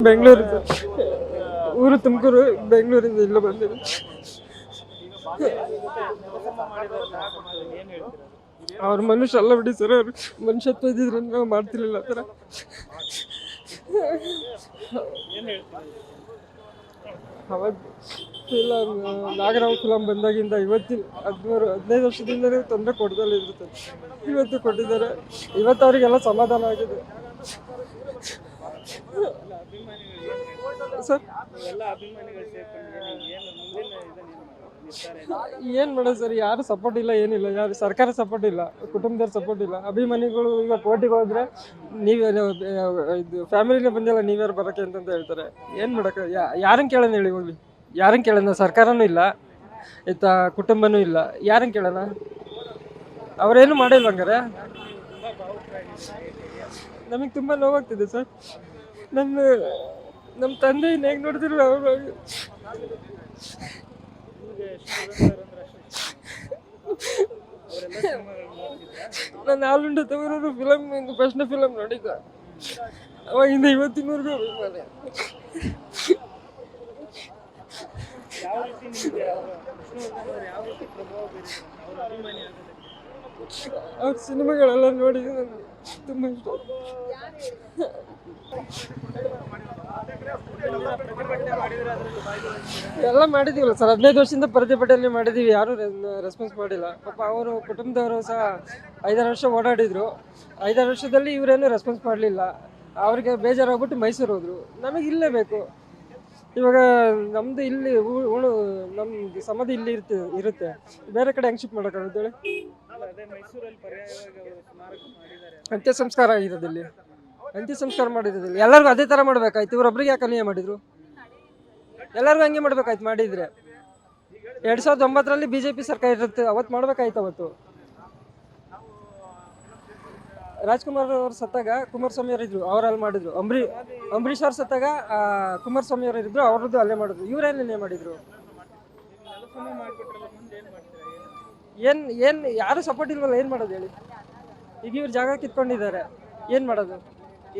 ಬೆಂಗಳೂರು ಊರು ತುಮಕೂರು, ಬೆಂಗಳೂರಿಂದ ಇಲ್ಲ ಬಂದಿದೆ. ಅವ್ರ ಮನುಷ್ಯ ಅಲ್ಲ ಬಿಡಿ ಸರ್, ಅವ್ರು ಮನುಷ್ಯತ್ವ ಇದ್ದಿದ್ರೆ ನಾವು ಮಾಡ್ತಿರ್ಲಿಲ್ಲ ಆ ಥರ. ಅವತ್ತು ಫಿಲಮ್ ನಾಗರಾವ್ ಫಿಲಮ್ ಬಂದಾಗಿಂದ ಇವತ್ತಿನ 15 ವರ್ಷದಿಂದಲೇ ತೊಂದರೆ ಕೊಡ್ದಲ್ಲ ಇರುತ್ತೆ. ಇವತ್ತು ಕೊಟ್ಟಿದ್ದಾರೆ, ಇವತ್ತು ಅವರಿಗೆಲ್ಲ ಸಮಾಧಾನ ಆಗಿದೆ ಸರ್. ಏನು ಮಾಡೋದು ಸರ್, ಯಾರು ಸಪೋರ್ಟ್ ಇಲ್ಲ, ಏನಿಲ್ಲ, ಯಾರು ಸರ್ಕಾರ ಸಪೋರ್ಟ್ ಇಲ್ಲ, ಕುಟುಂಬದವ್ರ ಸಪೋರ್ಟ್ ಇಲ್ಲ. ಅಭಿಮಾನಿಗಳು ಈಗ ಕೋರ್ಟಿಗೆ ಹೋದ್ರೆ ಇದು ಫ್ಯಾಮಿಲಿನೇ ಬಂದಿಲ್ಲ, ನೀವ್ಯಾರು ಬರೋಕ್ಕೆ ಅಂತಂತ ಹೇಳ್ತಾರೆ. ಏನು ಮಾಡೋಕ್ಕೆ, ಯಾರನ್ನು ಕೇಳೋಣ ಹೇಳಿ, ಹೋಗ್ಲಿ, ಯಾರನ್ನು ಕೇಳೋಣ? ಸರ್ಕಾರನೂ ಇಲ್ಲ, ಇತ್ತ ಕುಟುಂಬನೂ ಇಲ್ಲ, ಯಾರನ್ನು ಕೇಳೋಣ? ಅವರೇನು ಮಾಡಿಲ್ಲ ಹಂಗಾರೆ. ನಮಗೆ ತುಂಬ ನೋವಾಗ್ತಿದೆ ಸರ್. ನಮ್ಮ ತಂದೆ ಹೇಗೆ ನೋಡಿದ್ರು ಅವರು. ನಾನು ಆಲುಂಡ ತವರವರು ಫಿಲಮ್ ಫಸ್ಟ್ನೇ ಫಿಲಮ್ ನೋಡಿದ್ದ, ಅವಾಗಿಂದ ಇವತ್ತಿನವರೆಗೂ ಅಭಿಮಾನ. ಅವ್ರ ಸಿನಿಮಾಗಳೆಲ್ಲ ನೋಡಿ ನನಗೆ ತುಂಬ ಇಷ್ಟ. ಎಲ್ಲ ಮಾಡಿದೀವಲ್ಲ ಸರ್, 15 ವರ್ಷದಿಂದ ಪ್ರತಿಭಟನೆ ಮಾಡಿದ್ದೀವಿ, ಯಾರೂ ರೆಸ್ಪಾನ್ಸ್ ಮಾಡಿಲ್ಲ. ಪಾಪ ಅವರು ಕುಟುಂಬದವರು ಸಹ 5 ವರ್ಷ ಓಡಾಡಿದ್ರು. 5 ವರ್ಷದಲ್ಲಿ ಇವರೇನು ರೆಸ್ಪಾನ್ಸ್ ಮಾಡಲಿಲ್ಲ. ಅವ್ರಿಗೆ ಬೇಜಾರಾಗ್ಬಿಟ್ಟು ಮೈಸೂರು ಹೋದ್ರು. ನಮಗೆ ಇಲ್ಲೇ ಬೇಕು. ಇವಾಗ ನಮ್ಮದು ಇಲ್ಲಿ ನಮ್ಮ ಸಮಾಧಿ ಇಲ್ಲಿ ಇರುತ್ತೆ, ಬೇರೆ ಕಡೆ ಹೆಂಗೆ ಶಿಫ್ಟ್ ಮಾಡೋಕ್ಕಾಗುತ್ತೆ ಹೇಳಿ? ಅಂತ್ಯ ಸಂಸ್ಕಾರ ಆಗಿರೋದಿಲ್ಲಿ, ಅಂತ್ಯ ಸಂಸ್ಕಾರ ಮಾಡಿರೋದಿಲ್ಲ. ಎಲ್ಲರಿಗೂ ಅದೇ ಥರ ಮಾಡ್ಬೇಕಾಯ್ತು. ಇವರೊಬ್ರಿಗೆ ಯಾಕೆ ಅನ್ಯಾಯ ಮಾಡಿದ್ರು? ಎಲ್ಲರಿಗೂ ಹಂಗೆ ಮಾಡ್ಬೇಕಾಯ್ತು. ಮಾಡಿದರೆ 2009ರಲ್ಲಿ BJP ಸರ್ಕಾರ ಇರುತ್ತೆ, ಅವತ್ತು ಮಾಡ್ಬೇಕಾಯ್ತು. ಅವತ್ತು ರಾಜ್ಕುಮಾರ್ ಅವ್ರು ಸತ್ತಾಗ ಕುಮಾರಸ್ವಾಮಿ ಅವರು ಇದ್ರು, ಅವರಲ್ಲಿ ಮಾಡಿದ್ರು. ಅಂಬರೀಷ್ ಅವ್ರು ಸತ್ತಾಗ ಕುಮಾರಸ್ವಾಮಿ ಅವರು ಇದ್ರು, ಅವ್ರದ್ದು ಅಲ್ಲೇ ಮಾಡಿದ್ರು. ಇವರೇನೇ ಮಾಡಿದ್ರು. ಏನು ಯಾರು ಸಪೋರ್ಟ್ ಇಲ್ವಲ್ಲ, ಏನು ಮಾಡೋದು ಹೇಳಿ? ಈಗ ಇವ್ರು ಜಾಗ ಕಿತ್ಕೊಂಡಿದ್ದಾರೆ, ಏನು ಮಾಡೋದು?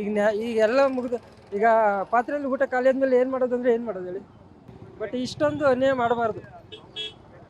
ಈಗ ಎಲ್ಲ ಮುಗಿದು, ಈಗ ಪಾತ್ರೆಯಲ್ಲಿ ಊಟ ಖಾಲಿ ಆದ್ಮೇಲೆ ಏನು ಮಾಡೋದು ಅಂದರೆ ಏನು ಮಾಡೋದು ಹೇಳಿ? ಬಟ್ ಇಷ್ಟೊಂದು ಅನ್ಯಾಯ ಮಾಡಬಾರ್ದು.